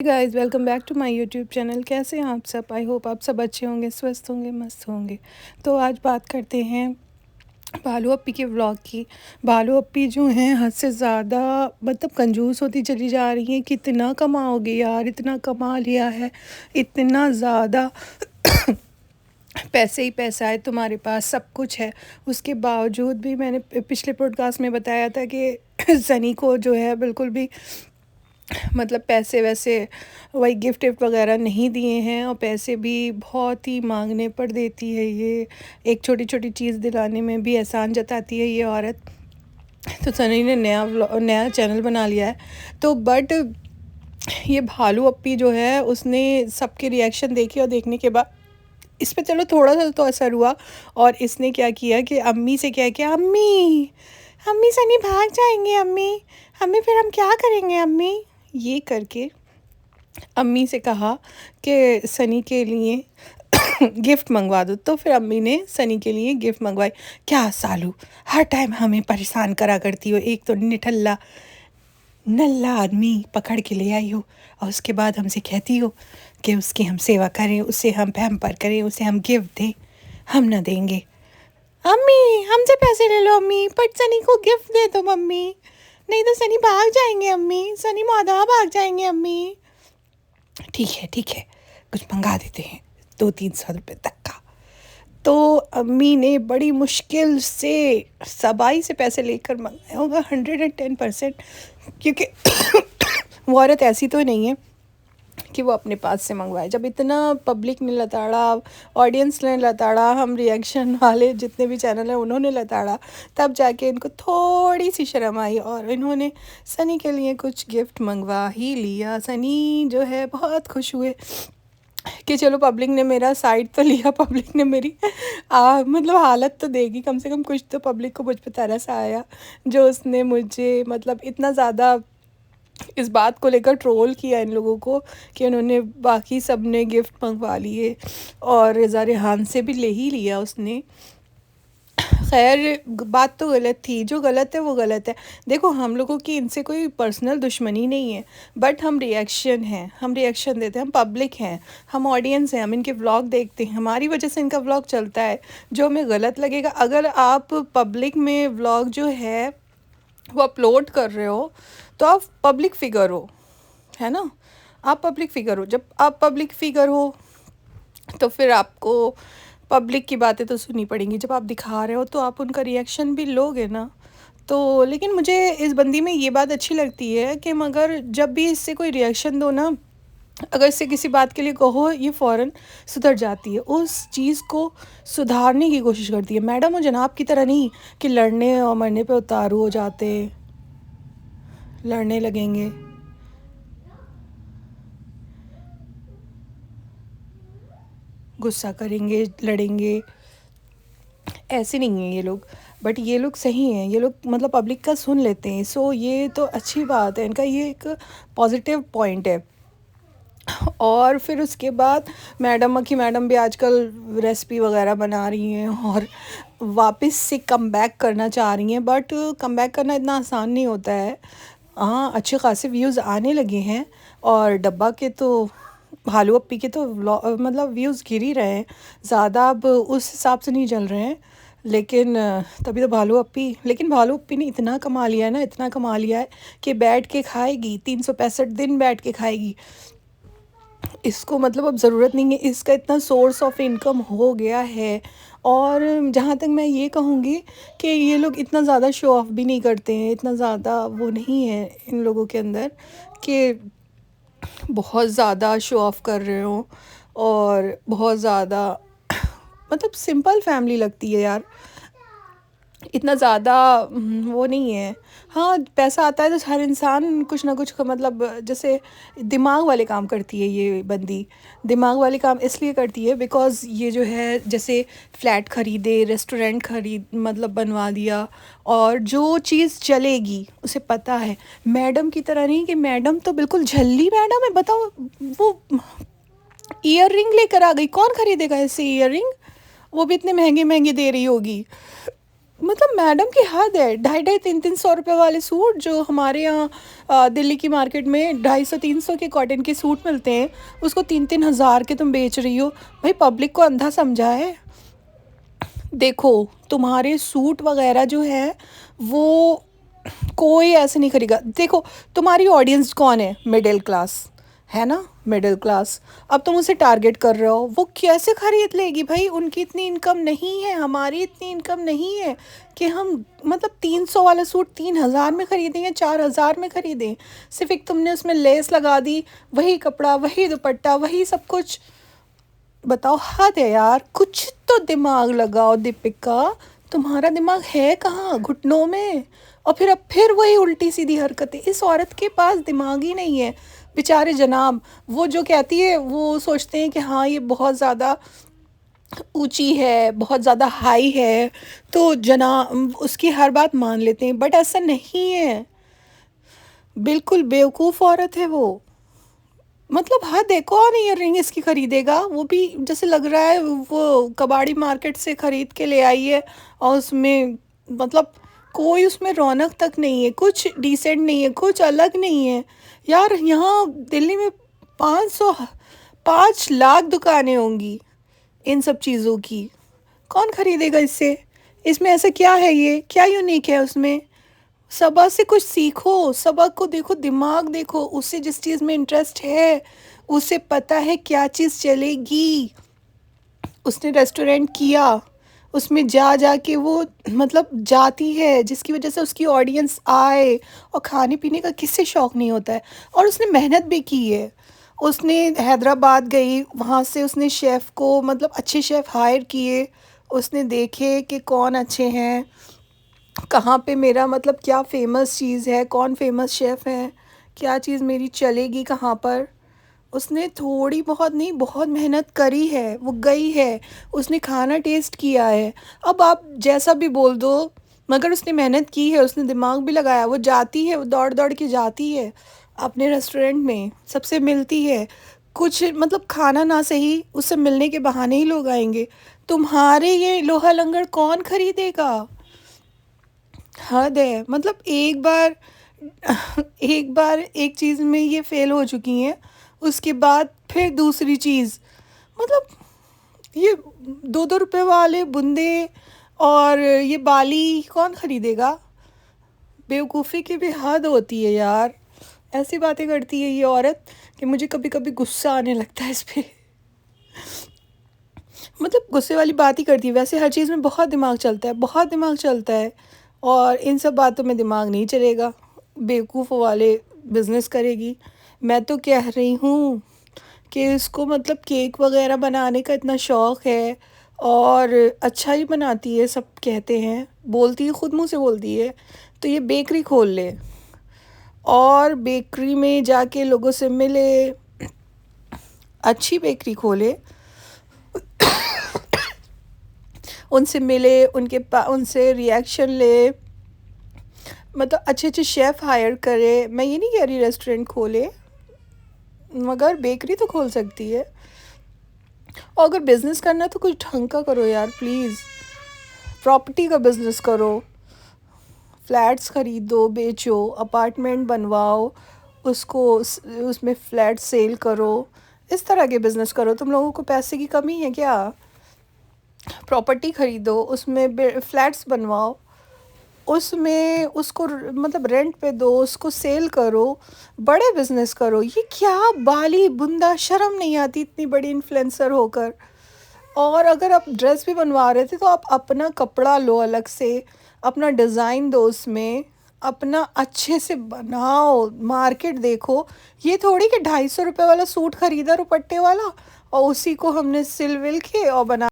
Guys welcome back to my YouTube channel. कैसे हैं आप सब? आई होप आप सब अच्छे होंगे, स्वस्थ होंगे, मस्त होंगे। तो आज बात करते हैं भालू अप्पी के व्लॉग की। भालू अप्पी जो हैं हद से ज़्यादा मतलब कंजूस होती चली जा रही हैं। कितना कमाओगे यार, इतना कमा लिया है, इतना ज़्यादा पैसे ही पैसा है तुम्हारे पास, सब कुछ है। उसके बावजूद भी मैंने पिछले पॉडकास्ट में बताया था कि सनी को जो है बिल्कुल भी मतलब पैसे वैसे वही गिफ्ट विफ्ट वगैरह नहीं दिए हैं, और पैसे भी बहुत ही मांगने पर देती है ये। एक छोटी छोटी चीज़ दिलाने में भी एहसान जताती है ये औरत। तो सनी ने नया चैनल बना लिया है। तो बट ये भालू अप्पी जो है उसने सबके रिएक्शन देखे, और देखने के बाद इस पे चलो थोड़ा सा तो असर हुआ। और इसने क्या किया कि अम्मी से क्या किया, अम्मी अम्मी सनी भाग जाएंगे, अम्मी अम्मी फिर हम क्या करेंगे अम्मी, ये करके अम्मी से कहा कि सनी के लिए गिफ्ट मंगवा दो। तो फिर अम्मी ने सनी के लिए गिफ्ट मंगवाई। क्या सालू, हर टाइम हमें परेशान करा करती हो, एक तो निठल्ला नल्ला आदमी पकड़ के ले आई हो, और उसके बाद हमसे कहती हो कि उसकी हम सेवा करें, उसे हम पैम्पर करें, उसे हम गिफ्ट दें। हम ना देंगे। अम्मी हमसे पैसे ले लो अम्मी, पर सनी को गिफ्ट दे दो मम्मी, नहीं तो सनी भाग जाएंगे अम्मी, सनी माधा भाग जाएंगे अम्मी। ठीक है ठीक है, कुछ मंगा देते हैं 200-300 रुपये तक का। तो अम्मी ने बड़ी मुश्किल से सबाई से पैसे लेकर मंगाया होगा 110%, क्योंकि वो औरत ऐसी तो नहीं है कि वो अपने पास से मंगवाए। जब इतना पब्लिक ने लताड़ा, ऑडियंस ने लताड़ा, हम रिएक्शन वाले जितने भी चैनल हैं उन्होंने लताड़ा, तब जाके इनको थोड़ी सी शर्म आई और इन्होंने सनी के लिए कुछ गिफ्ट मंगवा ही लिया। सनी जो है बहुत खुश हुए कि चलो पब्लिक ने मेरा साइड तो लिया, पब्लिक ने मेरी मतलब हालत तो देगी, कम से कम कुछ तो पब्लिक को मुझ पर तरस आया, जो उसने मुझे मतलब इतना ज़्यादा इस बात को लेकर ट्रोल किया इन लोगों को कि उन्होंने बाकी सब ने गिफ्ट मंगवा लिए और रिज़ा रेहान से भी ले ही लिया उसने। खैर बात तो गलत थी, जो गलत है वो गलत है। देखो हम लोगों की इनसे कोई पर्सनल दुश्मनी नहीं है, बट हम रिएक्शन हैं, हम रिएक्शन देते हैं, हम पब्लिक हैं, हम ऑडियंस हैं, हम इनके व्लॉग देखते हैं, हमारी वजह से इनका व्लॉग चलता है। जो हमें गलत लगेगा, अगर आप पब्लिक में व्लॉग जो है वो अपलोड कर रहे हो तो आप पब्लिक फ़िगर हो, है ना। आप पब्लिक फ़िगर हो, जब आप पब्लिक फ़िगर हो तो फिर आपको पब्लिक की बातें तो सुननी पड़ेंगी। जब आप दिखा रहे हो तो आप उनका रिएक्शन भी लोगे ना। तो लेकिन मुझे इस बंदी में ये बात अच्छी लगती है कि मगर जब भी इससे कोई रिएक्शन दो ना, अगर इससे किसी बात के लिए कहो, ये फ़ौरन सुधर जाती है, उस चीज़ को सुधारने की कोशिश करती है। मैडम और जनाब की तरह नहीं कि लड़ने और मरने पे उतारू हो जाते, लड़ने लगेंगे। गुस्सा करेंगे, लड़ेंगे, ऐसे नहीं हैं ये लोग। बट ये लोग सही हैं, ये लोग मतलब पब्लिक का सुन लेते हैं। सो ये तो अच्छी बात है, इनका ये एक पॉजिटिव पॉइंट है। और फिर उसके बाद मैडम भी आजकल रेसिपी वगैरह बना रही हैं और वापस से कम बैक करना चाह रही हैं, बट कम बैक करना इतना आसान नहीं होता है। हाँ अच्छे खासे व्यूज़ आने लगे हैं, और डब्बा के तो भालू अप्पी के तो मतलब व्यूज़ गिर ही रहे हैं, ज़्यादा अब उस हिसाब से नहीं चल रहे हैं। लेकिन तभी तो लेकिन भालू अप्पी ने इतना कमा लिया है ना, इतना कमा लिया है कि बैठ के खाएगी, 365 दिन बैठ के खाएगी। इसको मतलब अब ज़रूरत नहीं है, इसका इतना सोर्स ऑफ इनकम हो गया है। और जहाँ तक मैं ये कहूँगी कि ये लोग इतना ज़्यादा शो ऑफ भी नहीं करते हैं, इतना ज़्यादा वो नहीं है इन लोगों के अंदर कि बहुत ज़्यादा शो ऑफ कर रहे हो, और बहुत ज़्यादा मतलब सिंपल फैमिली लगती है यार, इतना ज़्यादा वो नहीं है। हाँ पैसा आता है तो हर इंसान कुछ ना कुछ मतलब जैसे दिमाग वाले काम करती है ये बंदी। दिमाग वाले काम इसलिए करती है बिकॉज़ ये जो है जैसे फ्लैट ख़रीदे, रेस्टोरेंट खरीद मतलब बनवा दिया, और जो चीज़ चलेगी उसे पता है। मैडम की तरह नहीं कि मैडम तो बिल्कुल झल्ली मैडम है, बताओ। वो ईयर रिंग लेकर आ गई, कौन ख़रीदेगा ऐसे ईयर रिंग, वो भी इतने महंगे महंगे दे रही होगी। मतलब मैडम की हद है, 250-300 वाले सूट जो हमारे यहाँ दिल्ली की मार्केट में 250-300 के कॉटन के सूट मिलते हैं, उसको 3-3 हज़ार के तुम बेच रही हो। भाई पब्लिक को अंधा समझा है। देखो, तुम्हारे सूट वगैरह जो है वो कोई ऐसे नहीं खरीदेगा। देखो, तुम्हारी ऑडियंस कौन है? मिडिल क्लास, है ना? Middle class. अब तुम उसे टारगेट कर रहे हो, वो कैसे खरीद लेगी भाई? उनकी इतनी इनकम नहीं है, हमारी इतनी इनकम नहीं है कि हम मतलब 300 वाला सूट 3 हज़ार में खरीदें या 4 हज़ार में खरीदें। सिर्फ एक तुमने उसमें लेस लगा दी, वही कपड़ा, वही दुपट्टा, वही सब कुछ। बताओ, हद है यार। कुछ तो दिमाग लगाओ दीपिका, तुम्हारा दिमाग है कहाँ? घुटनों में। और फिर अब फिर वही उल्टी सीधी हरकतें। इस औरत के पास दिमाग ही नहीं है। बेचारे जनाब, वो जो कहती है वो सोचते हैं कि हाँ ये बहुत ज़्यादा ऊंची है, बहुत ज़्यादा हाई है, तो जनाब उसकी हर बात मान लेते हैं, बट ऐसा नहीं है। बिल्कुल बेवकूफ़ औरत है वो। मतलब हद है, कौन ईयर रिंग इसकी खरीदेगा? वो भी जैसे लग रहा है वो कबाड़ी मार्केट से खरीद के ले आई है, और उसमें मतलब कोई उसमें रौनक तक नहीं है, कुछ डिसेंट नहीं है, कुछ अलग नहीं है। यार यहाँ दिल्ली में 500 5 लाख दुकानें होंगी इन सब चीज़ों की। कौन खरीदेगा इससे? इसमें ऐसा क्या है, ये क्या यूनिक है उसमें? सबक से कुछ सीखो, सबक को देखो, दिमाग देखो, उसे जिस चीज़ में इंटरेस्ट है, उसे पता है क्या चीज़ चलेगी। उसने रेस्टोरेंट किया, उसमें जा जा के वो मतलब जाती है, जिसकी वजह से उसकी ऑडियंस आए। और खाने पीने का किससे शौक़ नहीं होता है? और उसने मेहनत भी की है। उसने हैदराबाद गई, वहाँ से उसने शेफ़ को मतलब अच्छे शेफ़ हायर किए। उसने देखे कि कौन अच्छे हैं, कहाँ पे मेरा मतलब क्या फ़ेमस चीज़ है, कौन फ़ेमस शेफ़ है, क्या चीज़ मेरी चलेगी कहाँ पर। उसने थोड़ी बहुत नहीं, बहुत मेहनत करी है, वो गई है, उसने खाना टेस्ट किया है। अब आप जैसा भी बोल दो, मगर उसने मेहनत की है, उसने दिमाग भी लगाया। वो जाती है, वो दौड़ दौड़ के जाती है अपने रेस्टोरेंट में, सबसे मिलती है। कुछ मतलब खाना ना सही, उससे मिलने के बहाने ही लोग आएंगे। तुम्हारे ये लोहा लंगड़ कौन खरीदेगा? हद है। मतलब एक बार एक बार एक चीज़ में ये फेल हो चुकी हैं, उसके बाद फिर दूसरी चीज़। मतलब ये 2-2 रुपए वाले बूंदे और ये बाली कौन खरीदेगा? बेवकूफ़ी की भी हद होती है यार। ऐसी बातें करती है ये औरत कि मुझे कभी कभी गुस्सा आने लगता है इस पे। मतलब गुस्से वाली बात ही करती है। वैसे हर चीज़ में बहुत दिमाग चलता है, बहुत दिमाग चलता है, और इन सब बातों में दिमाग नहीं चलेगा। बेवकूफ़ वाले बिजनेस करेगी। मैं तो कह रही हूँ कि इसको मतलब केक वगैरह बनाने का इतना शौक़ है, और अच्छा ही बनाती है, सब कहते हैं, बोलती है, खुद मुँह से बोलती है। तो ये बेकरी खोल ले, और बेकरी में जाके लोगों से मिले, अच्छी बेकरी खोले, उनसे मिले, उनसे रिएक्शन ले, मतलब अच्छे अच्छे शेफ़ हायर करे। मैं ये नहीं कह रही रेस्टोरेंट खोले, मगर बेकरी तो खोल सकती है। और अगर बिज़नेस करना है तो कुछ ढंग का करो यार प्लीज़। प्रॉपर्टी का बिज़नेस करो, फ्लैट्स खरीदो, बेचो, अपार्टमेंट बनवाओ, उसको उसमें फ्लैट सेल करो। इस तरह के बिज़नेस करो। तुम लोगों को पैसे की कमी है क्या? प्रॉपर्टी खरीदो, उसमें फ्लैट्स बनवाओ, उसमें उसको मतलब रेंट पे दो, उसको सेल करो, बड़े बिजनेस करो। ये क्या बाली बुंदा, शर्म नहीं आती इतनी बड़ी इन्फ्लुएंसर होकर? और अगर आप ड्रेस भी बनवा रहे थे तो आप अपना कपड़ा लो अलग से, अपना डिज़ाइन दो उसमें, अपना अच्छे से बनाओ, मार्केट देखो। ये थोड़ी कि 250 रुपये वाला सूट खरीदा दुपट्टे वाला, और उसी को हमने सिल विल के और बना